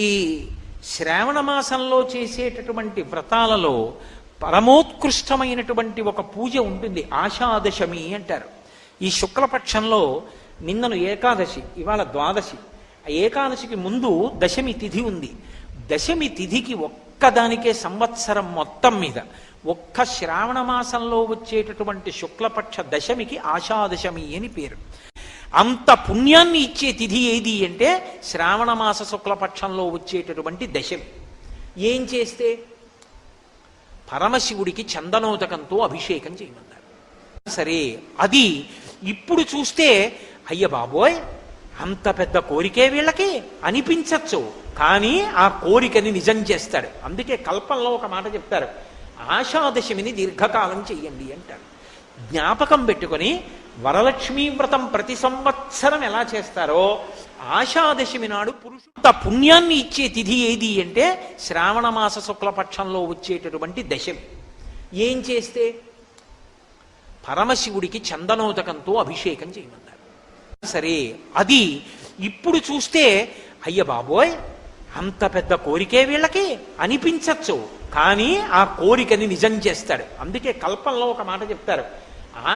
ఈ శ్రావణ మాసంలో చేసేటటువంటి వ్రతాలలో పరమోత్కృష్టమైనటువంటి ఒక పూజ ఉంటుంది, ఆషాదశమి అంటారు. ఈ శుక్లపక్షంలో నిన్నను ఏకాదశి, ఇవాళ ద్వాదశి. ఆ ఏకాదశికి ముందు దశమి తిథి ఉంది. దశమి తిథికి ఒక్కదానికే సంవత్సరం మొత్తం మీద ఒక్క శ్రావణ మాసంలో వచ్చేటటువంటి శుక్లపక్ష దశమికి ఆషాదశమి అని పేరు. అంత పుణ్యాన్ని ఇచ్చే తిథి ఏది అంటే శ్రావణ మాస శుక్లపక్షంలో వచ్చేటటువంటి దశమి. ఏం చేస్తే? పరమశివుడికి చందనోదకంతో అభిషేకం చేయమన్నారు. సరే, అది ఇప్పుడు చూస్తే అయ్య బాబోయ్ అంత పెద్ద కోరికే వీళ్ళకి అనిపించచ్చు, కానీ ఆ కోరికని నిజం చేస్తాడు. అందుకే కల్పంలో ఒక మాట చెప్తారు, ఆషాదశమిని దీర్ఘకాలం చెయ్యండి అంటారు. జ్ఞాపకం పెట్టుకొని వరలక్ష్మీ వ్రతం ప్రతి సంవత్సరం ఎలా చేస్తారో ఆషాదశమి నాడు పురుషుడు పుణ్యాన్ని ఇచ్చే తిథి ఏది అంటే శ్రావణ మాస శుక్లపక్షంలో వచ్చేటటువంటి దశమి. ఏం చేస్తే? పరమశివుడికి చందనోదకంతో అభిషేకం చేయమన్నారు. సరే, అది ఇప్పుడు చూస్తే అయ్య బాబోయ్ అంత పెద్ద కోరికే వీళ్ళకి అనిపించచ్చు, కానీ ఆ కోరికని నిజం చేస్తాడు. అందుకే కల్పంలో ఒక మాట చెప్తారు,